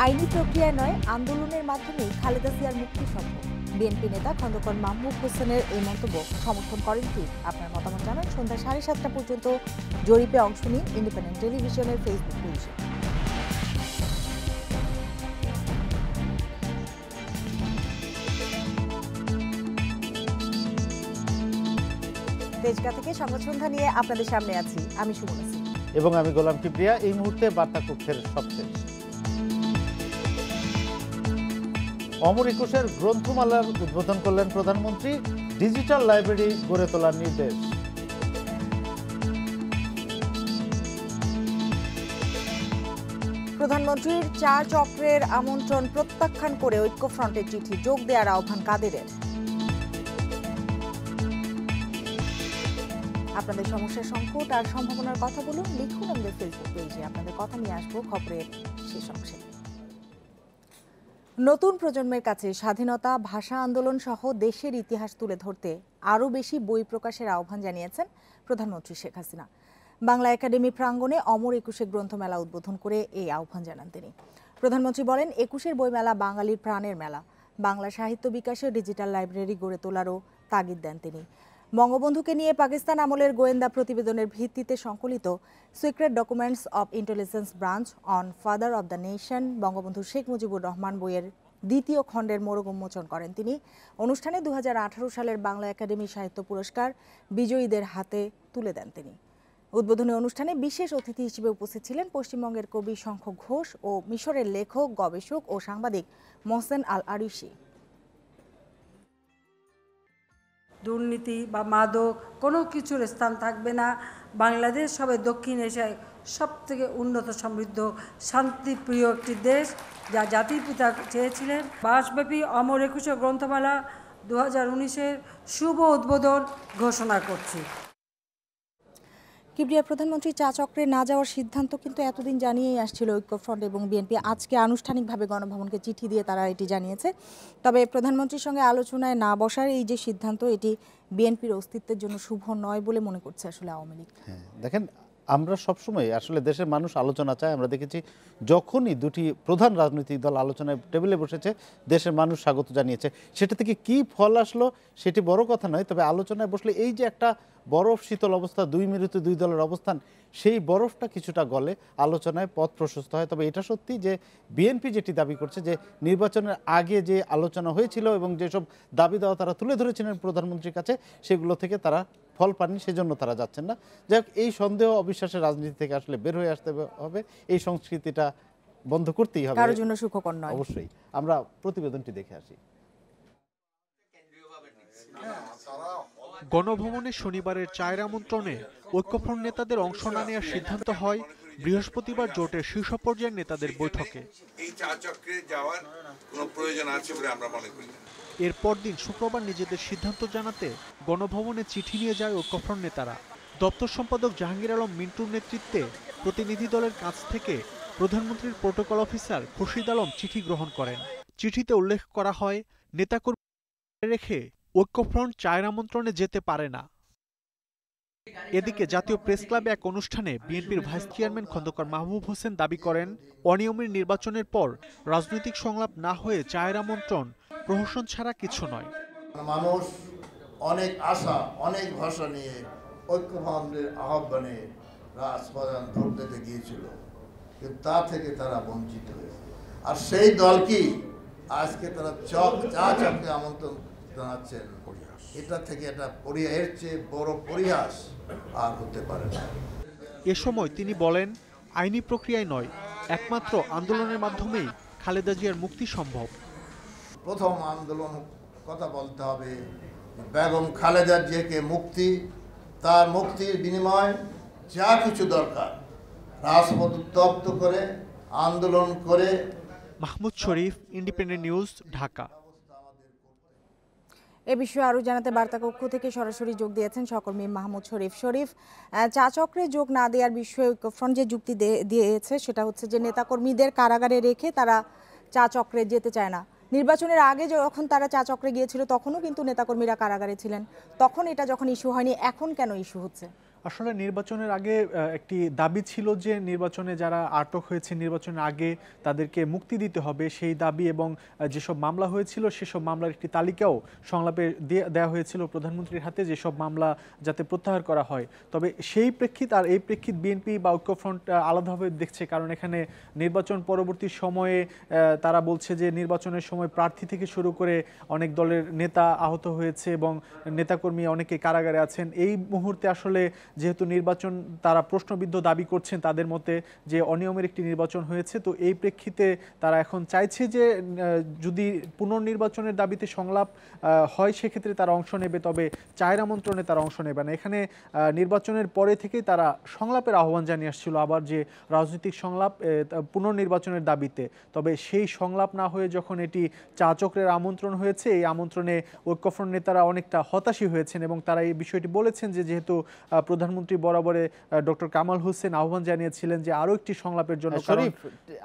আইনি প্রক্রিয়ায় নয়, আন্দোলনের মাধ্যমেই খালেদা জিয়ার মুক্তি সম্ভব। বিএনপি নেতা খন্দকার মাহমুদ হোসেনের এই মন্তব্য সমর্থন করেন কি? আপনার মতামত জানান সন্ধ্যা 7:30 পর্যন্ত জরিপে অংশ নিন ইন্ডিপেন্ডেন্ট টেলিভিশনের ফেসবুক পেজে। তেজগাঁ থেকে সংবাদ সন্ধ্যা নিয়ে আপনাদের সামনে আছি আমি সুমনা সিং এবং আমি গোলাম কিবরিয়া। এই মুহূর্তে বার্তা কক্ষের সবশেষ। অমর একুশের গ্রন্থমালার উদ্বোধন করলেন প্রধানমন্ত্রী। ডিজিটাল লাইব্রেরি গড়ে তোলার নির্দেশ। প্রধানমন্ত্রীর 4 চক্রের আমন্ত্রণ প্রত্যাখ্যান করে ঐক্যফ্রন্টের চিঠি, যোগ দেওয়ার আহ্বান কাদেরের। আপনাদের সমস্যার সংকট আর সম্ভাবনার কথা বলুন, লিখুন আমাদের ফেসবুক পেজে। আপনাদের কথা নিয়ে আসবো খবরের শেষ অংশে। নতুন প্রজন্মের কাছে স্বাধীনতা, ভাষা আন্দোলন সহ দেশের ইতিহাস তুলে ধরতে আরও বেশি বই প্রকাশের আহ্বান জানিয়েছেন প্রধানমন্ত্রী শেখ হাসিনা। বাংলা একাডেমি প্রাঙ্গণে অমর একুশে গ্রন্থমেলা উদ্বোধন করে এই আহ্বান জানান তিনি। প্রধানমন্ত্রী বলেন, একুশের বইমেলা বাঙালির প্রাণের মেলা। বাংলা সাহিত্য বিকাশে ডিজিটাল লাইব্রেরি গড়ে তোলারও তাগিদ দেন তিনি। বঙ্গবন্ধুকে নিয়ে পাকিস্তান আমলের গোয়েন্দা প্রতিবেদনের ভিত্তিতে সংকলিত secret documents of intelligence branch on father of the nation Bangabandhu Sheikh Mujibur Rahman বইয়ের দ্বিতীয় খণ্ডের মোড়ক উন্মোচন করেন তিনি। অনুষ্ঠানে 2018 সালের বাংলা একাডেমি সাহিত্য পুরস্কার বিজয়ীদের হাতে তুলে দেন তিনি। উদ্বোধনী অনুষ্ঠানে বিশেষ অতিথি হিসেবে উপস্থিত ছিলেন পশ্চিমবঙ্গের কবি শঙ্খ ঘোষ ও মিশরের লেখক, গবেষক ও সাংবাদিক মোহসেন আল আরিশি। দুর্নীতি বা মাদক কোনো কিছুর স্থান থাকবে না। বাংলাদেশ হবে দক্ষিণ এশিয়ায় সবথেকে উন্নত, সমৃদ্ধ, শান্তিপ্রিয় একটি দেশ, যা জাতির পিতা চেয়েছিলেন। মাসব্যাপী অমর একুশে গ্রন্থমেলা 2019-এর শুভ উদ্বোধন ঘোষণা করছি। কিবরিয়া, প্রধানমন্ত্রী 4 চক্রে না যাওয়ার সিদ্ধান্ত কিন্তু এতদিন জানিয়েই আসছিল ঐক্যফ্রন্ট এবং বিএনপি। আজকে আনুষ্ঠানিকভাবে গণভবনকে চিঠি দিয়ে তারা এটি জানিয়েছে। তবে প্রধানমন্ত্রীর সঙ্গে আলোচনায় না বসার এই যে সিদ্ধান্ত, এটি বিএনপির অস্তিত্বের জন্য শুভ নয় বলে মনে করছে আসলে আওয়ামী লীগ। দেখেন, আমরা সবসময় আসলে দেশের মানুষ আলোচনা চায়। আমরা দেখেছি যখনই দুটি প্রধান রাজনৈতিক দল আলোচনায় টেবিলে বসেছে, দেশের মানুষ স্বাগত জানিয়েছে। সেটা থেকে কি ফল আসলো সেটি বড় কথা নয়, তবে আলোচনায় বসলে এই যে একটা বরফ শীতল অবস্থা, 2 মিনিটে 2 দলের অবস্থান, সেই বরফটা কিছুটা গলে আলোচনায় পথ প্রশস্ত হয়। তবে এটা সত্যি যে বিএনপি যেটি দাবি করছে যে নির্বাচনের আগে যে আলোচনা হয়েছিল এবং যেসব দাবি দেওয়া তারা তুলে ধরেছিলেন প্রধানমন্ত্রীর কাছে, সেগুলো থেকে তারা ফল পাননি, সেজন্য তারা যাচ্ছেন না। যাই হোক, এই সন্দেহ অবিশ্বাসের রাজনীতি থেকে আসলে বের হয়ে আসতে হবে। এই সংস্কৃতিটা বন্ধ করতেই হবে, কারোর জন্য সুখকর নয়। অবশ্যই। আমরা প্রতিবেদনটি দেখে আসি। গণভবনে শনিবারের চায়ের আমন্ত্রণে ঐক্যফ্রন্ট নেতাদের অংশ না নেওয়ার সিদ্ধান্ত হয় বৃহস্পতিবার জোটের শীর্ষ পর্যায়ের নেতাদের বৈঠকে। এই 4 চক্রে যাওয়ার কোনো প্রয়োজন আছে বলে আমরা মনে করি না। এর পরদিন শুক্রবার নিজেদের সিদ্ধান্ত জানাতে গণভবনে চিঠি নিয়ে যায় ঐক্যফ্রন্ট নেতারা। দপ্তর সম্পাদক জাহাঙ্গীর আলম মিন্টুর নেতৃত্বে প্রতিনিধি দলের কাছ থেকে প্রধানমন্ত্রীর প্রোটোকল অফিসার খুরশিদ আলম চিঠি গ্রহণ করেন। চিঠিতে উল্লেখ করা হয়, নেতাকর্মী রেখে ঐক্যফ্রন্ট চায়ের আমন্ত্রণে যেতে পারে না। এদিকে জাতীয় প্রেস ক্লাবে এক অনুষ্ঠানে বিএনপির ভাইস চেয়ারম্যান খন্দকার মাহমুদ হোসেন দাবি করেন, অনিয়মের নির্বাচনের পর রাজনৈতিক সংলাপ না হয়ে চায়ের আমন্ত্রণ প্রহসন ছাড়া কিছু নয়। মানুষ অনেক আশা, অনেক ভাষা নিয়ে ঐক্যফ্রন্টের আহ্বানে রাজপথে ভোট দিতে গিয়েছিল, কিন্তু তা থেকে তারা বঞ্চিত হয়েছে। আর সেই দলকেই আজকে তারা চা চক্রে আমন্ত্রণ জানাচ্ছেন। এটা থেকে এটা এর চেয়ে বড় পরিহাস আর হতে পারে না। এ সময় তিনি বলেন, আইনি প্রক্রিয়ায় নয়, একমাত্র আন্দোলনের মাধ্যমেই খালেদা জিয়ার মুক্তি সম্ভব। প্রথম আন্দোলন কথা বলতে হবে, বেগম খালেদা জিয়াকে মুক্তি, তার মুক্তির বিনিময় যা কিছু দরকার রাজপথ উত্তপ্ত করে আন্দোলন করে। মাহমুদ শরীফ, ইন্ডিপেন্ডেন্ট নিউজ, ঢাকা। এ বিষয়ে আরও জানাতে বার্তা কক্ষ থেকে সরাসরি যোগ দিয়েছেন সহকর্মী মাহমুদ শরীফ। শরীফ, চা চক্রে যোগ না দেওয়ার বিষয়ে ঐক্যফ্রন্ট যে যুক্তি দিয়েছে সেটা হচ্ছে যে নেতাকর্মীদের কারাগারে রেখে তারা চা চক্রে যেতে চায় না। নির্বাচনের আগে যখন তারা চা চক্রে গিয়েছিল তখনও কিন্তু নেতাকর্মীরা কারাগারে ছিলেন, তখন এটা যখন ইস্যু হয়নি, এখন কেন ইস্যু হচ্ছে? আসলে নির্বাচনের আগে একটি দাবি ছিল যে নির্বাচনে যারা আটক হয়েছে নির্বাচনের আগে তাদেরকে মুক্তি দিতে হবে, সেই দাবি এবং যেসব মামলা হয়েছিল সেসব মামলার একটি তালিকাও সংলাপে দেওয়া হয়েছিল প্রধানমন্ত্রীর হাতে, যেসব মামলা যাতে প্রত্যাহার করা হয়। তবে সেই প্রেক্ষিত আর এই প্রেক্ষিত বিএনপি বা ঐক্যফ্রন্ট আলাদাভাবে দেখছে, কারণ এখানে নির্বাচন পরবর্তী সময়ে তারা বলছে যে নির্বাচনের সময় প্রার্থী থেকে শুরু করে অনেক দলের নেতা আহত হয়েছে এবং নেতাকর্মী অনেকে কারাগারে আছেন। এই মুহূর্তে আসলে যেহেতু নির্বাচন তারা প্রশ্নবিদ্ধ দাবি করছেন তাদের মতে যে অনিয়মের একটি নির্বাচন হয়েছে, তো এই প্রেক্ষিতে তারা এখন চাইছে যে যদি পুনর্নির্বাচনের দাবিতে সংলাপ হয় সেক্ষেত্রে তারা অংশ নেবে, তবে চায়ের আমন্ত্রণে তারা অংশ নেবে না। এখানে নির্বাচনের পরে থেকেই তারা সংলাপের আহ্বান জানিয়ে আসছিল, আবার যে রাজনৈতিক সংলাপ পুনর্নির্বাচনের দাবিতে। তবে সেই সংলাপ না হয়ে যখন এটি চা চক্রের আমন্ত্রণ হয়েছে, এই আমন্ত্রণে ঐক্যফ্রন্ট নেতারা অনেকটা হতাশী হয়েছেন এবং তারা এই বিষয়টি বলেছেন যে যেহেতু প্রধানমন্ত্রী বরাবরে ডক্টর কামাল হোসেন আহ্বান জানিয়েছিলেন যে আরো একটি সংলাপের জন্য। শরীফ,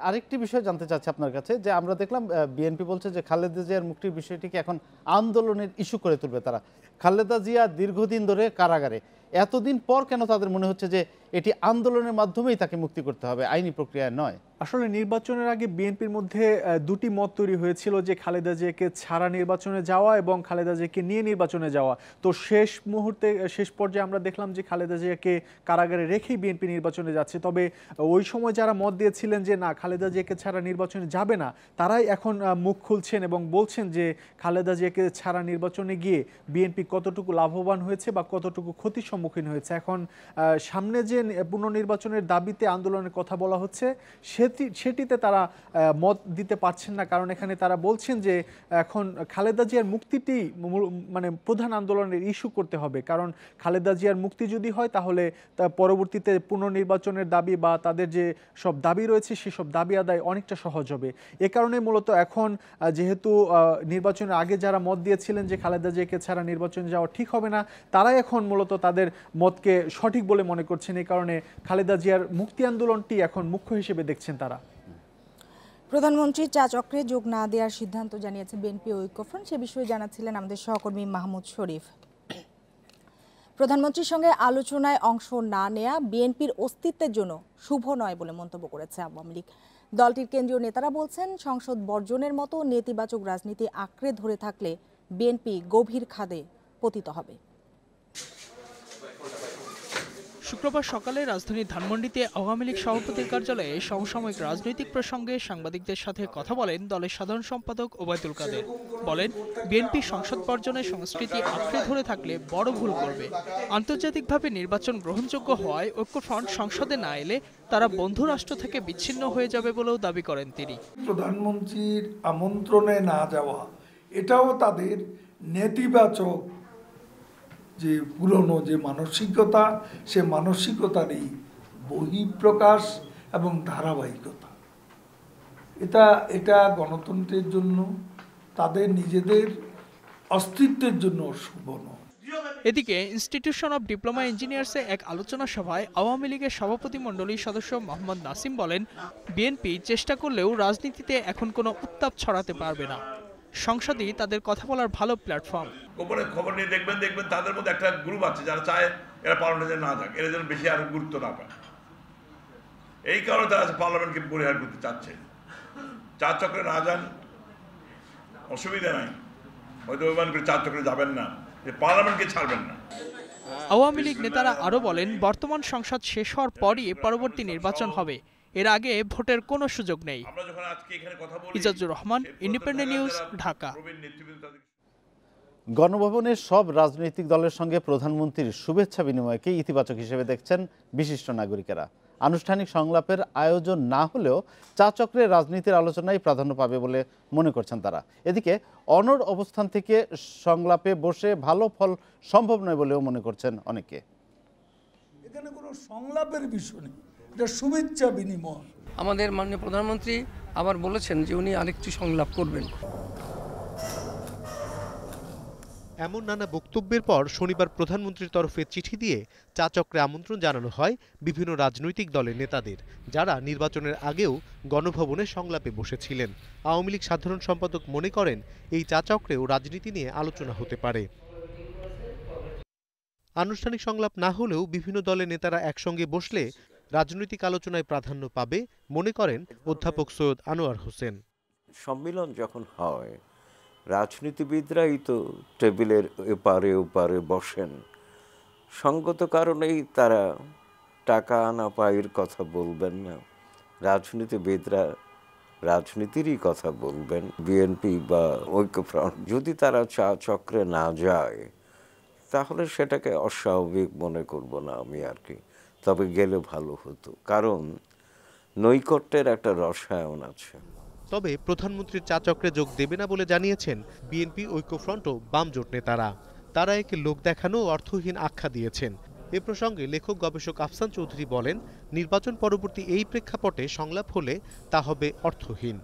আরেকটি বিষয় জানতে চাচ্ছি আপনার কাছে, যে আমরা দেখলাম বিএনপি বলছে যে খালেদা জিয়ার মুক্তির বিষয়টিকে এখন আন্দোলনের ইস্যু করে তুলবে তারা। খালেদা জিয়া দীর্ঘদিন ধরে কারাগারে, এতদিন পর কেন তাদের মনে হচ্ছে যে এটি আন্দোলনের মাধ্যমেই তাকে মুক্তি করতে হবে, আইনি প্রক্রিয়ায় নয়? আসলে নির্বাচনের আগে বিএনপির মধ্যে দুটি মত তৈরি হয়েছিল, যে খালেদা জিয়াকে ছাড়া নির্বাচনে যাওয়া এবং খালেদা জিয়াকে নিয়ে নির্বাচনে যাওয়া। তো শেষ মুহূর্তে শেষ পর্যায়ে আমরা দেখলাম যে খালেদা জিয়াকে কারাগারে রেখেই বিএনপি নির্বাচনে যাচ্ছে। তবে ওই সময় যারা মত দিয়েছিলেন যে না খালেদা জিয়াকে ছাড়া নির্বাচনে যাবে না, তারাই এখন মুখ খুলছেন এবং বলছেন যে খালেদা জিয়াকে ছাড়া নির্বাচনে গিয়ে বিএনপি কতটুকু লাভবান হয়েছে বা কতটুকু ক্ষতির সম্মুখীন হয়েছে। এখন সামনে যে পুনর্নির্বাচনের দাবিতে আন্দোলনের কথা বলা হচ্ছে সেটিতে তারা মত দিতে পারছেন না, কারণ এখানে তারা বলছেন যে এখন খালেদা জিয়ার মুক্তিটি মানে প্রধান আন্দোলনের ইস্যু করতে হবে, কারণ খালেদা জিয়ার মুক্তি যদি হয় তাহলে পরবর্তীতে পুনর্নির্বাচনের দাবি বা তাদের যে সব দাবি রয়েছে সেসব দাবি আদায় অনেকটা সহজ হবে। এ কারণে মূলত এখন যেহেতু নির্বাচনের আগে যারা মত দিয়েছিলেন যে খালেদা জিয়াকে ছাড়া নির্বাচনে যাওয়া ঠিক হবে না, তারাই এখন মূলত তাদের মতকে সঠিক বলে মনে করছেন। এই কারণে খালেদা জিয়ার মুক্তি আন্দোলনটি এখন মুখ্য হিসেবে দেখছেন তারা। প্রধানমন্ত্রী চা চক্রে যোগ না দেওয়ার সিদ্ধান্ত জানিয়েছে বিএনপি ঐক্যফ্রন্ট, সে বিষয়ে জানাচ্ছিলেন আমাদের সহকর্মী মাহমুদ শরীফ। প্রধানমন্ত্রীর সঙ্গে আলোচনায় অংশ না নেয়া বিএনপির অস্তিত্বের জন্য শুভ নয় বলে মন্তব্য করেছে আওয়ামী লীগ। দলটির কেন্দ্রীয় নেতারা বলছেন সংসদ বর্জনের মতো নেতিবাচক রাজনীতি আঁকড়ে ধরে থাকলে বিএনপি গভীর খাদে পতিত হবে। শুক্রবার সকালে রাজধানীর ধানমন্ডিতে আওয়ামী লীগ সভাপতির কার্যালয়ে সমসাময়িক রাজনৈতিক প্রসঙ্গে সাংবাদিকদের সাথে কথা বলেন দলের সাধারণ সম্পাদক ওবায়দুল কাদের। বলেন বিএনপি সংসদ বর্জনের সংস্কৃতি আঁকড়ে ধরে থাকলে বড় ভুল করবে। আন্তর্জাতিকভাবে নির্বাচন গ্রহণযোগ্য হওয়ায় ঐক্যফ্রন্ট সংসদে না এলে তারা বন্ধু রাষ্ট্র থেকে বিচ্ছিন্ন হয়ে যাবে বলেও দাবি করেন তিনি। প্রধানমন্ত্রীর আমন্ত্রণে না যাওয়া এটাও তাদের নেতিবাচক যে পুরনো যে মানসিকতা, সে মানসিকতারই বহিঃপ্রকাশ এবং ধারাবাহিকতা। এটা গণতন্ত্রের জন্য, তাদের নিজেদের অস্তিত্বের জন্য শুভ নয়। এদিকে ইনস্টিটিউশন অব ডিপ্লোমা ইঞ্জিনিয়ার্সে এক আলোচনা সভায় আওয়ামী লীগের সভাপতিমণ্ডলীর সদস্য মোহাম্মদ নাসিম বলেন বিএনপি চেষ্টা করলেও রাজনীতিতে এখন কোনো উত্তাপ ছড়াতে পারবে না। সংসদই তাদের কথা বলার ভালো প্ল্যাটফর্ম। গোপনে খবর নিয়ে দেখবেন তাদের মধ্যে একটা গ্রুপ আছে যারা চায় এরা পার্লামেন্টে না যাক, এরা যেন বেশি আর গুরুত্ব না পায়। এই কারণে তারা পার্লামেন্টকে পরিহার করতে চাচ্ছে। চার চক্রে না যান অসুবিধা নাই, হয়তো অভিমান করে চার চক্রে যাবেন না, পার্লামেন্টকে ছাড়বেন না। আওয়ামী লীগ নেতারা আরো বলেন বর্তমান সংসদ শেষ হওয়ার পরই পরবর্তী নির্বাচন হবে, এর আগে ভোটের কোনো সুযোগ নেই। Ijazur Rahman, independent News, Dhaka. গণভবনের সব রাজনৈতিক দলের সঙ্গে প্রধানমন্ত্রীর শুভেচ্ছা বিনিময়কে ইতিবাচক হিসেবে দেখছেন বিশিষ্ট নাগরিকেরা। আনুষ্ঠানিক সংলাপের আয়োজন না হলেও চা চক্রের রাজনীতির আলোচনায় প্রাধান্য পাবে বলে মনে করছেন তারা। এদিকে অনড় অবস্থান থেকে সংলাপে বসে ভালো ফল সম্ভব নয় বলেও মনে করছেন অনেকে। এখানে কোনো সংলাপের বিষয় নেই, এটা শুভেচ্ছা বিনিময়। আমাদের মাননীয় প্রধানমন্ত্রী আবার বলেছেন যে উনি আরেকটি সংলাপ করবেন। এমন নানা বক্তব্যের পর শনিবার প্রধানমন্ত্রীর তরফে চিঠি দিয়ে চা চক্রে আমন্ত্রণ জানানো হয় বিভিন্ন রাজনৈতিক দলের নেতাদের, যারা নির্বাচনের আগেও গণভবনে সংলাপে বসেছিলেন। আওয়ামী লীগ সাধারণ সম্পাদক মনে করেন এই চা চক্রেও রাজনীতি নিয়ে আলোচনা হতে পারে। আনুষ্ঠানিক সংলাপ না হলেও বিভিন্ন দলের নেতারা একসঙ্গে বসলে রাজনৈতিক আলোচনায় প্রাধান্য পাবে মনে করেন অধ্যাপক সৈয়দ আনোয়ার হোসেন। সম্মিলন যখন হয় রাজনীতিবিদরাই তো টেবিলের এপারে ওপারে বসেন, সঙ্গত কারণেই তারা টাকা আনা পায়ের কথা বলবেন না, রাজনীতিবিদরা রাজনীতিরই কথা বলবেন। বিএনপি বা ঐক্যফ্রন্ট যদি তারা চা চক্রে না যায় তাহলে সেটাকে অস্বাভাবিক মনে করব না আমি আর কি, তবে গেলে ভালো হতো, কারণ নৈকট্যের একটা রসায়ন আছে। তবে প্রধানমন্ত্রীর চা চক্রে যোগ দেবে না বলে জানিয়েছেন বিএনপি, ঐক্যফ্রন্ট ও বাম জোট নেতারা। তারা একে লোক দেখানো ও অর্থহীন আখ্যা দিয়েছেন। এ প্রসঙ্গে লেখক গবেষক আফসান চৌধুরী বলেন, নির্বাচন পরবর্তী এই প্রেক্ষাপটে সংলাপ হলে তা হবে অর্থহীন।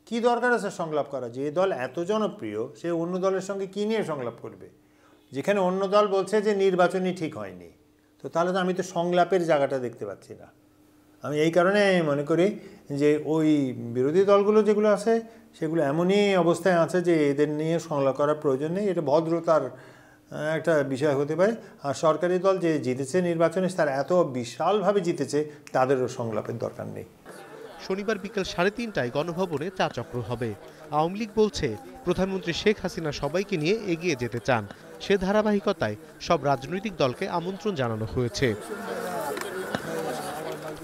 কি দরকার আছে সংলাপ করা? যে দল এত জনপ্রিয় সে অন্য দলের সঙ্গে কি নিয়ে সংলাপ করবে? যেখানে অন্য দল বলছে যে নির্বাচনই ঠিক হয়নি, তো তাহলে তো আমি তো সংলাপের জায়গাটা দেখতে পাচ্ছি না। আমি এই কারণে মনে করি যে ওই বিরোধী দলগুলো যেগুলো আছে সেগুলো এমনই অবস্থায় আছে যে এদের নিয়ে সংলাপ করার প্রয়োজন নেই, এটা ভদ্রতার একটা বিষয় হতে পারে। আর সরকারি দল যে জিতেছে নির্বাচনে তারা এত বিশালভাবে জিতেছে, তাদেরও সংলাপের দরকার নেই। শনিবার বিকেল 3:30টায় গণভবনে চা চক্র হবে। আওয়ামী লীগ বলছে প্রধানমন্ত্রী শেখ হাসিনা সবাইকে নিয়ে এগিয়ে যেতে চান। সে ধারাবাহিকতায় সব রাজনৈতিক দলকে আমন্ত্রণ জানানো হয়েছে।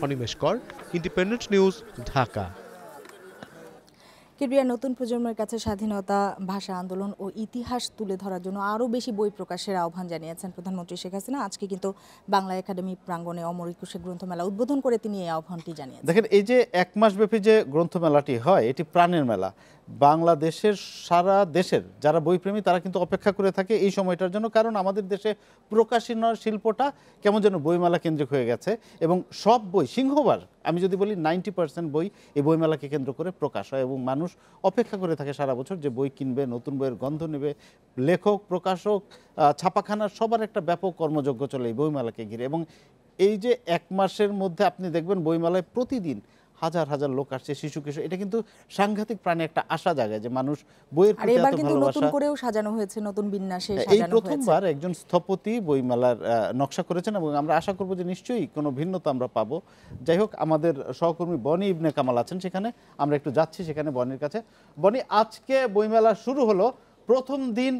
অনিমেষ কর, ইন্ডিপেন্ডেন্ট নিউজ, ঢাকা। কিবরিয়া নতুন প্রজন্মের কাছে স্বাধীনতা, ভাষা আন্দোলন ও ইতিহাস তুলে ধরার জন্য আরও বেশি বই প্রকাশের আহ্বান জানিয়েছেন প্রধানমন্ত্রী শেখ হাসিনা। আজকে কিন্তু বাংলা একাডেমি প্রাঙ্গণে অমর একুশে গ্রন্থমেলা উদ্বোধন করে তিনি এই আহ্বানটি জানিয়েছেন। দেখেন, এই যে 1 মাস ব্যাপী যে গ্রন্থমেলাটি হয়, এটি প্রাণের মেলা। বাংলাদেশের সারা দেশের যারা বইপ্রেমী তারা কিন্তু অপেক্ষা করে থাকে এই সময়টার জন্য, কারণ আমাদের দেশে প্রকাশনার শিল্পটা কেমন যেন বইমেলা কেন্দ্রিক হয়ে গেছে এবং সব বই সিংহবার, আমি যদি বলি 90% বই এই বইমেলাকে কেন্দ্র করে প্রকাশ হয় এবং মানুষ অপেক্ষা করে থাকে সারা বছর যে বই কিনবে, নতুন বইয়ের গন্ধ নেবে। লেখক, প্রকাশক, ছাপাখানার সবার একটা ব্যাপক কর্মযজ্ঞ চলে এই বইমেলাকে ঘিরে। এবং এই যে 1 মাসের মধ্যে আপনি দেখবেন বইমেলায় প্রতিদিন হাজার হাজার লোক আসছে, শিশু কিশোর, এটা কিন্তু সাংঘাতিক প্রাণে একটা আশা জাগায় যে মানুষ বইয়ের প্রতি এত ভালোবাসা। নতুন করেও সাজানো হয়েছে, নতুন বিন্যাসে সাজানো হয়েছে। এই প্রথমবার একজন স্থপতি বইমেলার নকশা করেছেন এবং আমরা আশা করব যে নিশ্চয়ই কোনো ভিন্নতা আমরা পাবো। যাই হোক, আমাদের সহকর্মী বনি ইবনে কামাল আছেন সেখানে, আমরা একটু যাচ্ছি সেখানে বনির কাছে। বনি, আজকে বইমেলা শুরু হলো, প্রথম দিন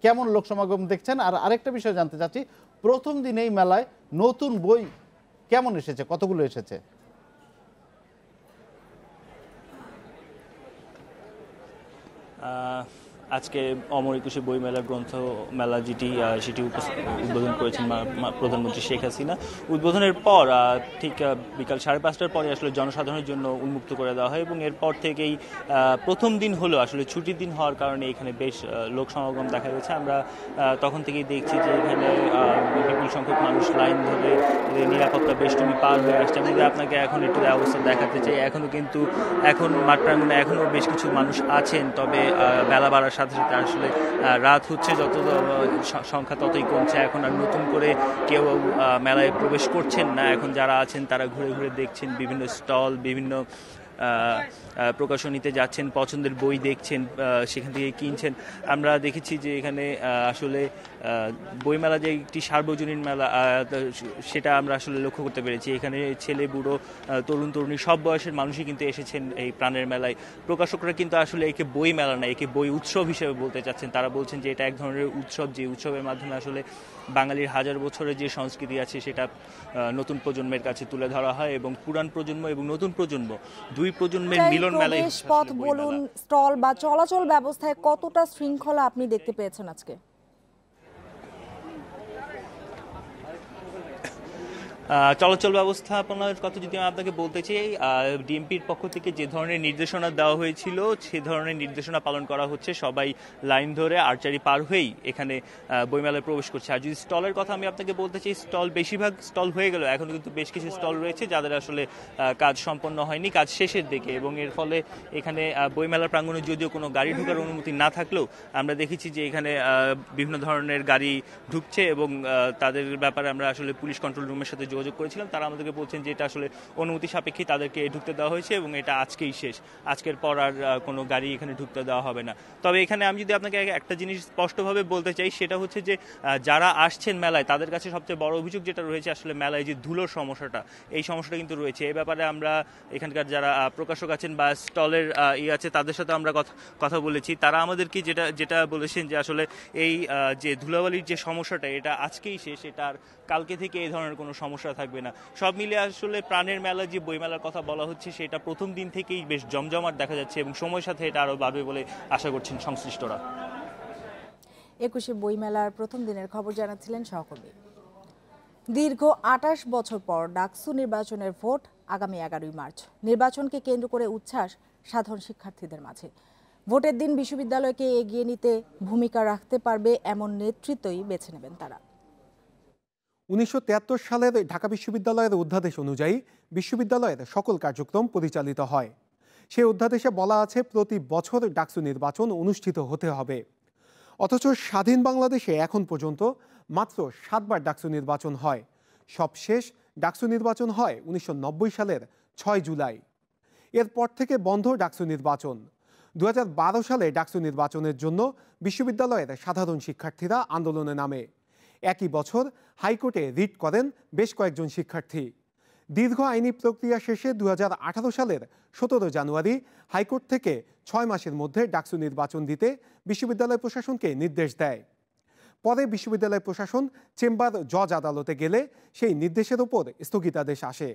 কেমন লোক সমাগম দেখছেন? আর আরেকটা বিষয় জানতে চাচ্ছি, প্রথম দিন এই মেলায় নতুন বই কেমন এসেছে, কতগুলো এসেছে? আজকে অমর একুশে বইমেলা গ্রন্থ মেলা সেটি উদ্বোধন করেছেন প্রধানমন্ত্রী শেখ হাসিনা। উদ্বোধনের পর ঠিক বিকাল 5:30টার পরে আসলে জনসাধারণের জন্য উন্মুক্ত করে দেওয়া হয় এবং এরপর থেকেই প্রথম দিন হলো আসলে ছুটির দিন হওয়ার কারণে এখানে বেশ লোক সমাগম দেখা গেছে। আমরা তখন থেকেই দেখছি যে এখানে বিপুল সংখ্যক মানুষ লাইন ধরে নিরাপত্তা বেষ্টনী পার হয়ে আসছে। আমি আপনাকে এখন একটু অবস্থা দেখাতে চাই। এখন মাঠ প্রাঙ্গণে এখনও বেশ কিছু মানুষ আছেন, তবে বেলা বাড়ার সাথে সাথে আসলে রাত হচ্ছে, যত সংখ্যা ততই কমছে। এখন আর নতুন করে কেউ মেলায় প্রবেশ করছেন না। এখন যারা আছেন তারা ঘুরে ঘুরে দেখছেন বিভিন্ন স্টল, বিভিন্ন প্রকাশনীতে যাচ্ছেন, পছন্দের বই দেখছেন, সেখান থেকে কিনছেন। আমরা দেখেছি যে এখানে আসলে বইমেলা যে একটি সার্বজনীন মেলা, সেটা আমরা আসলে লক্ষ্য করতে পেরেছি। এখানে ছেলে, বুড়ো, তরুণ তরুণী সব বয়সের মানুষই কিন্তু এসেছেন এই প্রাণের মেলায়। প্রকাশকরা কিন্তু আসলে একে বই মেলা না, একে বই উৎসব হিসেবে বলতে চাচ্ছেন। তারা বলছেন যে এটা এক ধরনের উৎসব, যে উৎসবের মাধ্যমে আসলে বাঙালির হাজার বছরের যে সংস্কৃতি আছে সেটা নতুন প্রজন্মের কাছে তুলে ধরা হয় এবং পুরান প্রজন্ম এবং নতুন প্রজন্ম দুই প্রজন্মের মিলন মেলায়। পথ বলুন, স্টল বা চলাচল ব্যবস্থায় কতটা শৃঙ্খলা আপনি দেখতে পেয়েছেন আজকে? চলাচল ব্যবস্থাপনার কথা যদি আমি আপনাকে বলতে চাই, ডিএমপির পক্ষ থেকে যে ধরনের নির্দেশনা দেওয়া হয়েছিল সে ধরনের নির্দেশনা পালন করা হচ্ছে। সবাই লাইন ধরে আর্চারি পার হয়েই এখানে বইমেলায় প্রবেশ করছে। আর যদি স্টলের কথা আমি আপনাকে বলতে চাই, বেশিরভাগ স্টল হয়ে গেল, এখন কিন্তু বেশ কিছু স্টল রয়েছে যাদের আসলে কাজ সম্পন্ন হয়নি, কাজ শেষের দিকে। এবং এর ফলে এখানে বইমেলার প্রাঙ্গণে যদিও কোনো গাড়ি ঢোকার অনুমতি না থাকলেও আমরা দেখেছি যে এখানে বিভিন্ন ধরনের গাড়ি ঢুকছে এবং তাদের ব্যাপারে আমরা আসলে পুলিশ কন্ট্রোল রুমের সাথে যোগাযোগ করেছিলাম, তারা আমাদেরকে বলছেন যে এটা আসলে অনুমতি সাপেক্ষেই তাদেরকে ঢুকতে দেওয়া হয়েছে এবং এটা আজকেই শেষ, আজকের পর আর কোনো গাড়ি এখানে ঢুকতে দেওয়া হবে না। তবে এখানে আমি যদি আপনাকে একটা জিনিস স্পষ্টভাবে বলতে চাই, সেটা হচ্ছে যে যারা আসছেন মেলায় তাদের কাছে সবচেয়ে বড় অভিযোগ যেটা রয়েছে আসলে মেলায় যে ধুলোর সমস্যাটা, এই সমস্যাটা কিন্তু রয়েছে। এই ব্যাপারে আমরা এখানকার যারা প্রকাশক আছেন বা স্টলের আছে তাদের সাথে আমরা কথা বলেছি, তারা আমাদেরকে যেটা বলেছেন যে আসলে এই যে ধুলাবালির যে সমস্যাটা এটা আজকেই শেষ, এটা আর কালকে থেকে এই ধরনের কোনো সমস্যা থাকবে না। সব মিলে আসলে প্রাণের মেলা যে বইমেলার কথা বলা হচ্ছে সেটা প্রথম দিন থেকেই বেশ জমজমাট দেখা যাচ্ছে এবং সময়ের সাথে এটা আরও বাড়বে বলে আশা করছেন সংশ্লিষ্টরা। 21শে বইমেলার প্রথম দিনের খবর জানাচ্ছিলেন সহকর্মী। দীর্ঘ 28 বছর পর ডাকসু নির্বাচনের ভোট আগামী 11ই মার্চ। নির্বাচনকে কেন্দ্র করে উচ্ছ্বাস সাধারণ শিক্ষার্থীদের মাঝে। ভোটের দিন বিশ্ববিদ্যালয়কে এগিয়ে নিতে ভূমিকা রাখতে পারবে এমন নেতৃত্বই বেছে নেবেন তারা। 1973 সালের ঢাকা বিশ্ববিদ্যালয়ের অধ্যাদেশ অনুযায়ী বিশ্ববিদ্যালয়ের সকল কার্যক্রম পরিচালিত হয়। সেই অধ্যাদেশে বলা আছে প্রতি বছর ডাকসু নির্বাচন অনুষ্ঠিত হতে হবে। অথচ স্বাধীন বাংলাদেশে এখন পর্যন্ত মাত্র 7 বার ডাকসু নির্বাচন হয়। সবশেষ ডাকসু নির্বাচন হয় 1990 সালের 6 জুলাই। এরপর থেকে বন্ধ ডাকসু নির্বাচন। 2012 সালে ডাকসু নির্বাচনের জন্য বিশ্ববিদ্যালয়ের সাধারণ শিক্ষার্থীরা আন্দোলনে নামে। একই বছর হাইকোর্টে রিট করেন বেশ কয়েকজন শিক্ষার্থী। দীর্ঘ আইনি প্রক্রিয়া শেষে 2018 সালের 17 জানুয়ারি হাইকোর্ট থেকে 6 মাসের মধ্যে ডাকসু নির্বাচন দিতে বিশ্ববিদ্যালয় প্রশাসনকে নির্দেশ দেয়। পরে বিশ্ববিদ্যালয় প্রশাসন চেম্বার জজ আদালতে গেলে সেই নির্দেশের ওপর স্থগিতাদেশ আসে।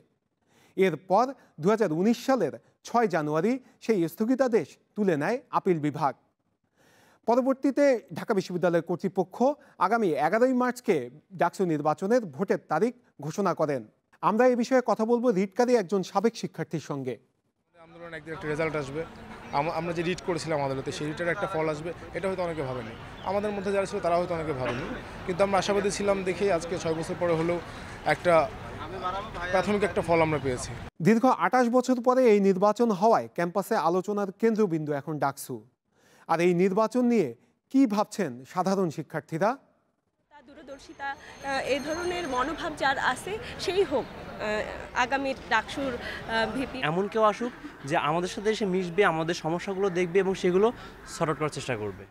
এরপর 2019 সালের 6 জানুয়ারি সেই স্থগিতাদেশ তুলে নেয় আপিল বিভাগ। পরবর্তীতে ঢাকা বিশ্ববিদ্যালয় কর্তৃপক্ষ আগামী 11ই মার্চকে ডাকসু নির্বাচনের ভোটের তারিখ ঘোষণা করেন। আমরা এই বিষয়ে কথা বলবো রিটকারী একজন সাবেক শিক্ষার্থীর সঙ্গে। আন্দোলন একদিন একটা রেজাল্ট আসবে, আমরা যে রিট করেছিলাম আদালতে সেই রিটের একটা ফল আসবে, এটা হয়তো অনেকে ভাবেনি। আমাদের মধ্যে যারা ছিল তারা হয়তো অনেকে ভাবেনি, কিন্তু আমরা আশাবাদী ছিলাম দেখেই আজকে 6 বছর পরে হলেও একটা প্রাথমিক একটা ফল আমরা পেয়েছি। দীর্ঘ 28 বছর পরে এই নির্বাচন হওয়ায় ক্যাম্পাসে আলোচনার কেন্দ্রবিন্দু এখন ডাকসু। আর এই নির্বাচন নিয়ে কি ভাবছেন সাধারণ শিক্ষার্থীরা? দূরদর্শিতা এই ধরনের মনোভাব যার আছে সেই হোক আগামী ডাকসুর ভিপি। এমন কেউ আসুক যে আমাদের সাথে এসে মিশবে, আমাদের সমস্যাগুলো দেখবে এবং সেগুলো সর্ট আউট করার চেষ্টা করবে।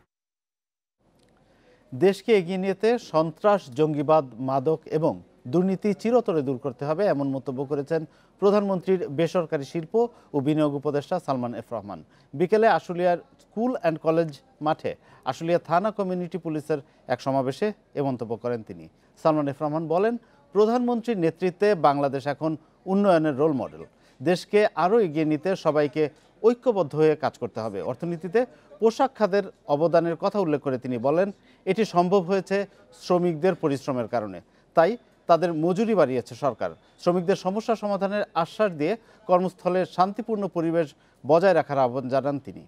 দেশকে এগিয়ে নিতে সন্ত্রাস, জঙ্গিবাদ, মাদক এবং দুর্নীতি চিরতরে দূর করতে হবে এমন মন্তব্য করেছেন প্রধানমন্ত্রীর বেসরকারি শিল্প ও বিনিয়োগ উপদেষ্টা সালমান এফ রহমান। বিকেলে আশুলিয়ার স্কুল অ্যান্ড কলেজ মাঠে আশুলিয়া থানা কমিউনিটি পুলিশের এক সমাবেশে এ মন্তব্য করেন তিনি। সালমান এফ রহমান বলেন, প্রধানমন্ত্রীর নেতৃত্বে বাংলাদেশ এখন উন্নয়নের রোল মডেল। দেশকে আরও এগিয়ে নিতে সবাইকে ঐক্যবদ্ধ হয়ে কাজ করতে হবে। অর্থনীতিতে পোশাক খাতের অবদানের কথা উল্লেখ করে তিনি বলেন, এটি সম্ভব হয়েছে শ্রমিকদের পরিশ্রমের কারণে। তাই তাদের মজুরি বাড়িয়েছে সরকার। শ্রমিকদের সমস্যা সমাধানের আশ্বাস দিয়ে কর্মস্থলে শান্তিপূর্ণ পরিবেশ বজায় রাখার আহ্বান জানান তিনি।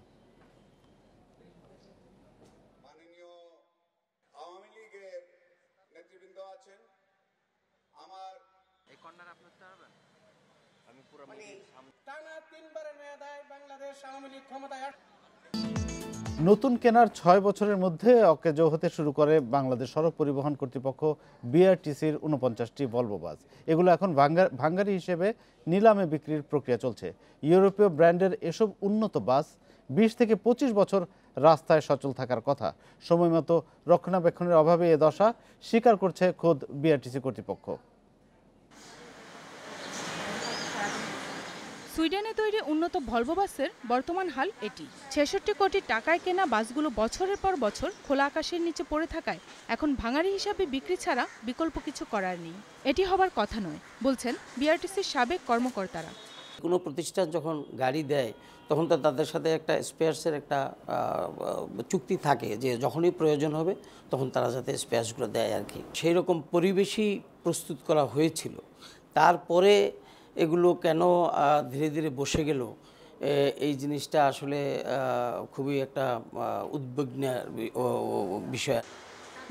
নতুন কেনার 6 বছরের মধ্যে অকেজো হতে শুরু করে বাংলাদেশ সড়ক পরিবহন কর্তৃপক্ষ বিআরটিসির 49টি ভলভো বাস। এগুলো এখন ভাঙ্গারি হিসেবে নিলামে বিক্রির প্রক্রিয়া চলছে। ইউরোপীয় ব্র্যান্ডের এসব উন্নত বাস 20 থেকে 25 বছর রাস্তায় সচল থাকার কথা। সময়মতো রক্ষণাবেক্ষণের অভাবে এ দশা স্বীকার করছে খোদ বিআরটিসি কর্তৃপক্ষ। সুইডেনে তৈরি উন্নত ভলভো বাসের বর্তমান হাল এটি। 66 কোটি টাকায় কেনা বাসগুলো বছরের পর বছর খোলা আকাশের নিচে পড়ে থাকায় এখন ভাঙারি হিসাবে বিক্রি ছাড়া বিকল্প কিছু করার নেই। এটি হবার কথা নয় বলছেন বিআরটিসির সাবেক কর্মকর্তারা। কোনো প্রতিষ্ঠান যখন গাড়ি দেয় তখন তো তাদের সাথে একটা স্পেয়ার্সের একটা চুক্তি থাকে যে যখনই প্রয়োজন হবে তখন তারা যাতে স্পেয়ার্সগুলো দেয় আর কি। সেই রকম পরিবেশই প্রস্তুত করা হয়েছিল। তারপরে এগুলো কেন ধীরে ধীরে বসে গেল, এই জিনিসটা আসলে খুবই একটা উদ্বিগ্নের বিষয়।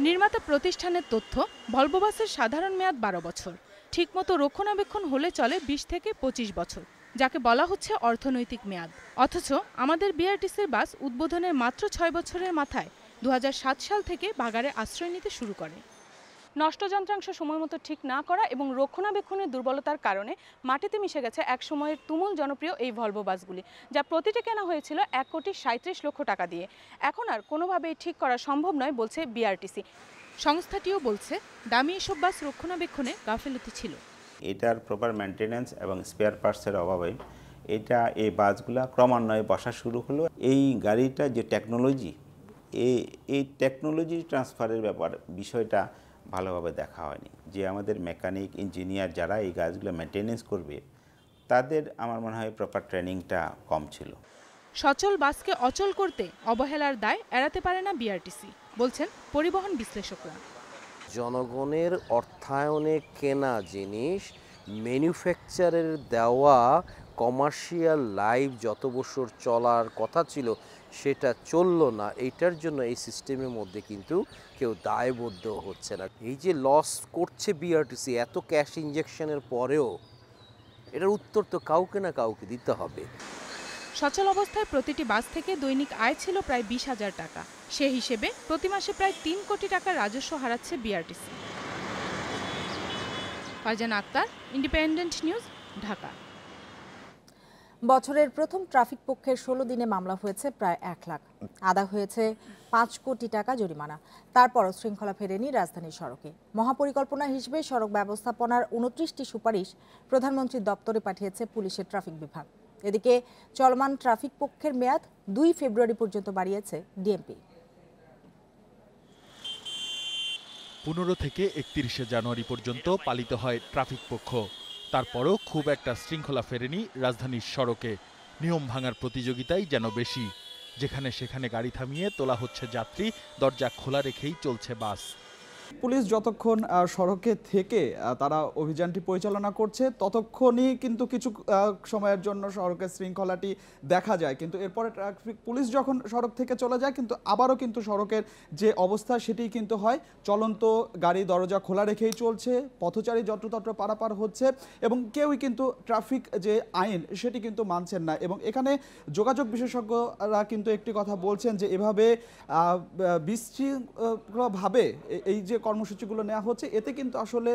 নির্মাতা প্রতিষ্ঠানের তথ্য, ভলভো বাসের সাধারণ মেয়াদ 12 বছর। ঠিকমতো রক্ষণাবেক্ষণ হলে চলে 20 থেকে 25 বছর, যাকে বলা হচ্ছে অর্থনৈতিক মেয়াদ। অথচ আমাদের বিআরটিসির বাস উদ্বোধনের মাত্র 6 বছরের মাথায় 2007 সাল থেকে ভাগাড়ে আশ্রয় নিতে শুরু করে। নষ্ট যন্ত্রাংশ সময়মতো ঠিক না করা এবং রক্ষণাবেক্ষণের দুর্বলতার কারণে মাটিতে মিশে গেছে এক সময়ের তুমুল জনপ্রিয় এই ভলভো বাসগুলি, যা প্রতিটি কেনা হয়েছিল 1,37,00,000 টাকা দিয়ে। এখন আর কোনোভাবেই ঠিক করা সম্ভব নয় বলছে বিআরটিসি। সংস্থাটিও বলছে দামি এসব বাস রক্ষণাবেক্ষণে গাফিলতি ছিল। এটার প্রপার মেনটেন্যান্স এবং স্পেয়ার পার্টসের অভাবে এই বাসগুলা ক্রমান্বয়ে বসা শুরু হলো। এই গাড়িটা যে টেকনোলজি, এই টেকনোলজি ট্রান্সফারের বিষয়টা ভালোভাবে দেখা হয়নি। যে আমাদের মেকানিক ইঞ্জিনিয়ার যারা এই গাছগুলো মেনটেনেন্স করবে তাদের আমার মনে হয় প্রপার ট্রেনিংটা কম ছিল। সচল বাসকে অচল করতে অবহেলার দায় এড়াতে পারে না বিআরটিসি, বলছেন পরিবহন বিশ্লেষকরা। জনগণের অর্থায়নে কেনা জিনিস ম্যানুফ্যাকচারের দেওয়া কমার্শিয়াল লাইফ যত বছর চলার কথা ছিল সেটা চললো না। এইটার জন্য এই সিস্টেমের মধ্যে কিন্তু কেউ দায়বদ্ধ হচ্ছে না। এই যে লস করছে বিআরটিসি এত ক্যাশ ইনজেকশনের পরেও, এটার উত্তর তো কাউকে না কাউকে দিতে হবে। সচল অবস্থায় প্রতিটি বাস থেকে দৈনিক আয় ছিল প্রায় 20,000 টাকা। সে হিসেবে প্রতি মাসে প্রায় 3 কোটি টাকার রাজস্ব হারাচ্ছে BRTC. Farzana Akter, Independent News, Dhaka. বছরের প্রথম ট্রাফিক পক্ষের 16 দিনে মামলা হয়েছে প্রায় 1 লাখ, আদা হয়েছে 5 কোটি টাকা জরিমানা। তারপরও শৃঙ্খলা ফেরেনি রাজধানীর সড়কে। মহাপরিকল্পনা হিসেবে সড়ক ব্যবস্থাপনার 29টি সুপারিশ প্রধানমন্ত্রীর দপ্তরে পাঠিয়েছে পুলিশের ট্রাফিক বিভাগ। এদিকে চলমান ট্রাফিক পক্ষের মেয়াদ 2 ফেব্রুয়ারি পর্যন্ত বাড়িয়েছে ডিএমপি। 15 থেকে 31 জানুয়ারি পর্যন্ত পালিত হয় ট্রাফিক পক্ষ। তারপরও খুব একটা শৃঙ্খলা ফেরেনি রাজধানীর সড়কে। নিয়ম ভাঙার প্রতিযোগিতাই যেন বেশি। যেখানে সেখানে গাড়ি থামিয়ে তোলা হচ্ছে যাত্রী, দরজা খোলা রেখেই চলছে বাস। পুলিশ যতক্ষণ সড়কে থেকে তারা অভিযানটি পরিচালনা করছে ততক্ষণই কিন্তু কিছু সময়ের জন্য সড়কের শৃঙ্খলাটি দেখা যায়, কিন্তু এরপরে ট্রাফিক পুলিশ যখন সড়ক থেকে চলে যায় কিন্তু আবারও কিন্তু সড়কের যে অবস্থা সেটি কিন্তু হয়। চলন্ত গাড়ি দরজা খোলা রেখেই চলছে, পথচারী যত্রতত্র পারাপার হচ্ছে এবং কেউই কিন্তু ট্রাফিক যে আইন সেটি কিন্তু মানছেন না। এবং এখানে যোগাযোগ বিশেষজ্ঞরা কিন্তু একটি কথা বলছেন যে এভাবে বিশৃঙ্খলভাবে এই যে কর্মসূচিগুলো নেওয়া হচ্ছে এতে কিন্তু আসলে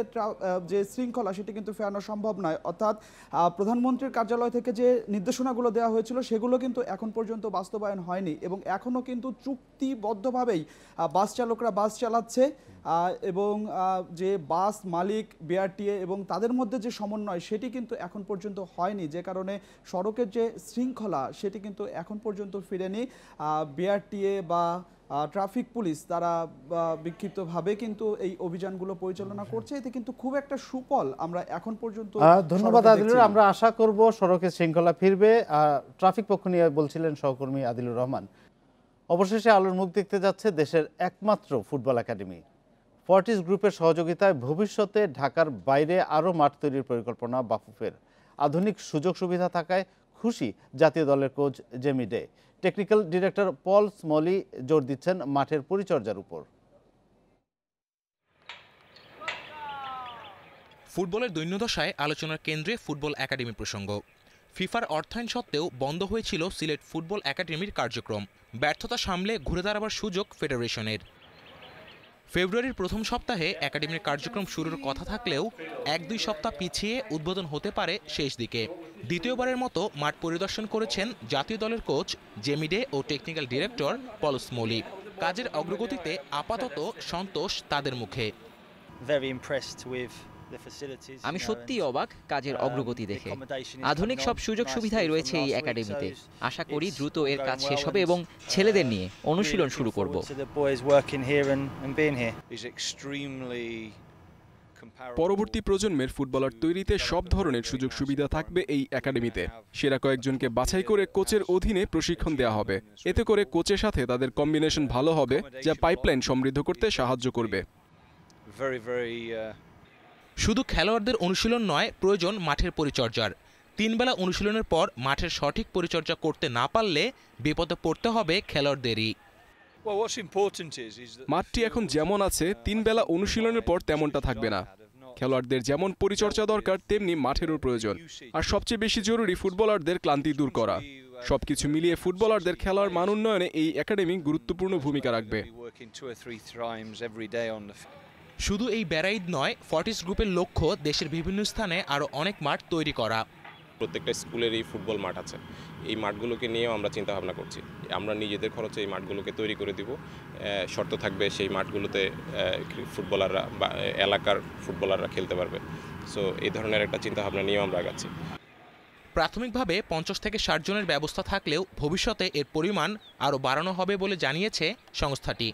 যে শৃঙ্খলা সেটি কিন্তু ফেরানো সম্ভব নয়। অর্থাৎ প্রধানমন্ত্রীর কার্যালয় থেকে যে নির্দেশনাগুলো দেওয়া হয়েছিল সেগুলো কিন্তু এখন পর্যন্ত বাস্তবায়ন হয়নি এবং এখনও কিন্তু চুক্তিবদ্ধভাবেই বাস চালকরা বাস চালাচ্ছে এবং যে বাস মালিক বিআরটিএ এবং তাদের মধ্যে যে সমন্বয় সেটি কিন্তু এখন পর্যন্ত হয়নি, যে কারণে সড়কের যে শৃঙ্খলা সেটি কিন্তু এখন পর্যন্ত ফিরেনি। বিআরটিএ বা ট্রাফিক পুলিশ তারা বিক্ষিপ্তভাবে কিন্তু এই অভিযানগুলো পরিচালনা করছে, এতে কিন্তু খুব একটা সুফল আমরা এখন পর্যন্ত। ধন্যবাদ আদিলুর। আমরা আশা করব সড়কে শৃঙ্খলা ফিরবে। ট্রাফিক পক্ষ নিয়ে বলছিলেন সহকর্মী আদিলুর রহমান। অবশেষে আলোর মুখ দেখতে যাচ্ছে দেশের একমাত্র ফুটবল একাডেমি। ফর্টিস গ্রুপের সহযোগিতায় ভবিষ্যতে ঢাকার বাইরে আরও মাঠ তৈরির পরিকল্পনা বাফুফের। আধুনিক সুযোগ সুবিধা থাকায় খুশি জাতীয় দলের coach Jamie Day. Technical director Paul Smalley জোর দিচ্ছেন মাঠের পরিচর্যার উপর। ফুটবলের দৈন্যদশায় আলোচনার কেন্দ্রে ফুটবল একাডেমি প্রসঙ্গ। ফিফার অর্থায়ন সত্ত্বেও বন্ধ হয়েছিল সিলেট ফুটবল একাডেমির কার্যক্রম। ব্যর্থতা সামলে ঘুরে দাঁড়াবার সুযোগ ফেডারেশনের। ফেব্রুয়ারির প্রথম সপ্তাহে একাডেমির কার্যক্রম শুরুর কথা থাকলেও 1-2 সপ্তাহ পিছিয়ে উদ্বোধন হতে পারে শেষ দিকে। দ্বিতীয়বারের মতো মাঠ পরিদর্শন করেছেন জাতীয় দলের কোচ জেমি ডে ও টেকনিক্যাল ডিরেক্টর পল স্মলি। কাজের অগ্রগতিতে আপাতত সন্তোষ তাদের মুখে। আমি সত্যিই অবাক কাজের অগ্রগতি দেখে। আধুনিক সব সুযোগ সুবিধাই রয়েছে এই একাডেমিতে। আশা করি দ্রুত এর কাজ শেষ হবে এবং ছেলেদের নিয়ে অনুশীলন শুরু করব। পরবর্তী প্রজন্মের ফুটবলার তৈরিতে সব ধরনের সুযোগ সুবিধা থাকবে এই একাডেমিতে। সেরা কয়েকজনকে বাছাই করে কোচের অধীনে প্রশিক্ষণ দেওয়া হবে। এতে করে কোচের সাথে তাদের কম্বিনেশন ভালো হবে, যা পাইপলাইন সমৃদ্ধ করতে সাহায্য করবে। শুধু খেলোয়াড়দের অনুশীলন নয়, প্রয়োজন মাঠের পরিচর্যার। 3 বেলা অনুশীলনের পর মাঠের সঠিক পরিচর্যা করতে না পারলে বিপদে পড়তে হবে খেলোয়াড়দেরই। মাঠটি এখন যেমন আছে 3 বেলা অনুশীলনের পর তেমনটা থাকবে না। খেলোয়াড়দের যেমন পরিচর্যা দরকার তেমনি মাঠেরও প্রয়োজন। আর সবচেয়ে বেশি জরুরি ফুটবলারদের ক্লান্তি দূর করা। সবকিছু মিলিয়ে ফুটবলারদের খেলার মান উন্নয়নে এই একাডেমি গুরুত্বপূর্ণ ভূমিকা রাখবে। শুধু এই বেড়া ঈদ নয়, ফর্টিস গ্রুপের লক্ষ্য দেশের বিভিন্ন স্থানে আরও অনেক মাঠ তৈরি করা। প্রত্যেকটা স্কুলেরই ফুটবল মাঠ আছে, এই মাঠগুলোকে নিয়েও আমরা চিন্তা ভাবনা করছি। আমরা নিজেদের খরচে এই মাঠগুলোকে তৈরি করে দিব। শর্ত থাকবে সেই মাঠগুলোতে ফুটবলাররা বা এলাকার ফুটবলাররা খেলতে পারবে। সো এই ধরনের একটা চিন্তা ভাবনা নিয়েও আমরা আগাচ্ছি। প্রাথমিকভাবে 50 থেকে 60 জনের ব্যবস্থা থাকলেও ভবিষ্যতে এর পরিমাণ আরও বাড়ানো হবে বলে জানিয়েছে সংস্থাটি।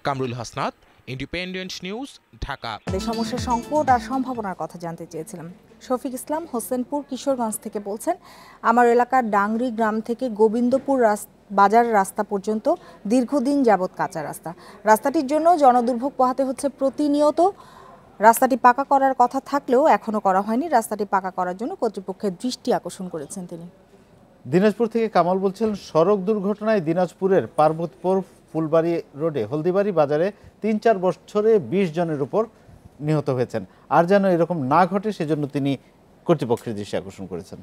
Kamrul Hasnat, independent News, Dhaka. এই সমস্যার সংকট আর সম্ভাবনার কথা জানতে চেয়েছিলাম। শফিক ইসলাম হোসেনপুর কিশোরগঞ্জ থেকে বলছেন, আমার এলাকার ডাংরি গ্রাম থেকে গোবিন্দপুর বাজার রাস্তা পর্যন্ত দীর্ঘদিন যাবৎ কাঁচা রাস্তা। রাস্তাটির জন্য জনদুর্ভোগ পোহাতে হচ্ছে প্রতিনিয়ত। রাস্তাটি পাকা করার কথা থাকলেও এখনো করা হয়নি। রাস্তাটি পাকা করার জন্য কর্তৃপক্ষের দৃষ্টি আকর্ষণ করেছেন তিনি। দিনাজপুর থেকে কামাল বলছেন, সড়ক দুর্ঘটনায় দিনাজপুরের পার্বতীপুর ফুলবাড়ি রোডে হলদিবাড়ি বাজারে ৩-৪ বছরে ২০ জনের উপর নিহত হয়েছেন। আর যেন এরকম না ঘটে সেজন্য তিনি কর্তৃপক্ষের দৃষ্টি আকর্ষণ করেছেন।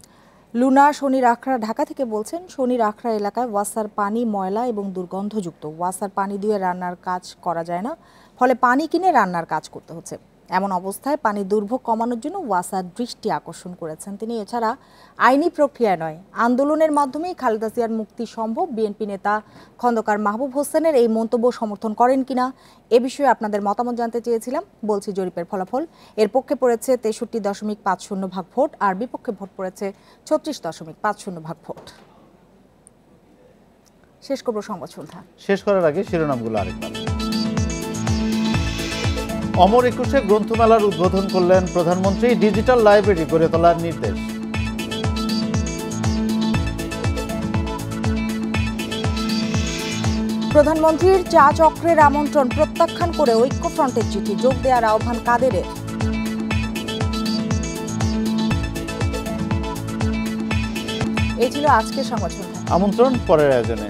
লুনা শনির আখড়া ঢাকা থেকে বলছেন, শনির আখড়া এলাকায় ওয়াসার পানি ময়লা এবং দুর্গন্ধযুক্ত। ওয়াসার পানি দিয়ে রান্নার কাজ করা যায় না, ফলে পানি কিনে রান্নার কাজ করতে হচ্ছে। এমন অবস্থায় পানি দুর্ভোগ কমানোর জন্য ওয়াসার দৃষ্টি আকর্ষণ করেছেন তিনি। এছাড়া আইনি প্রক্রিয়া নয়, আন্দোলনের মাধ্যমেই খালেদা জিয়ার মুক্তি সম্ভব। বিএনপি নেতা খন্দকার মাহবুব হোসেনের এই মন্তব্য সমর্থন করেন কিনা এ বিষয়ে আপনাদের মতামত জানতে চেয়েছিলাম। বলছি জরিপের ফলাফল, এর পক্ষে পড়েছে 63.50% ভোট আর বিপক্ষে ভোট পড়েছে 36.50% ভোট। শেষ করব সংবাদ সন্ধ্যা। শেষ করার আগে শিরোনামগুলো আরেকবার। অমর একুশে গ্রন্থমেলার উদ্বোধন করলেন প্রধানমন্ত্রী। ডিজিটাল লাইব্রেরি গড়ে তোলার নির্দেশ। প্রধানমন্ত্রীর চা চক্রের আমন্ত্রণ প্রত্যাখ্যান করে ঐক্যফ্রন্টের চিঠি, যোগ দেওয়ার আহ্বান কাদেরের। এই ছিল আজকের সংবাদ সন্ধ্যা। আমন্ত্রণ পরের আয়োজনে।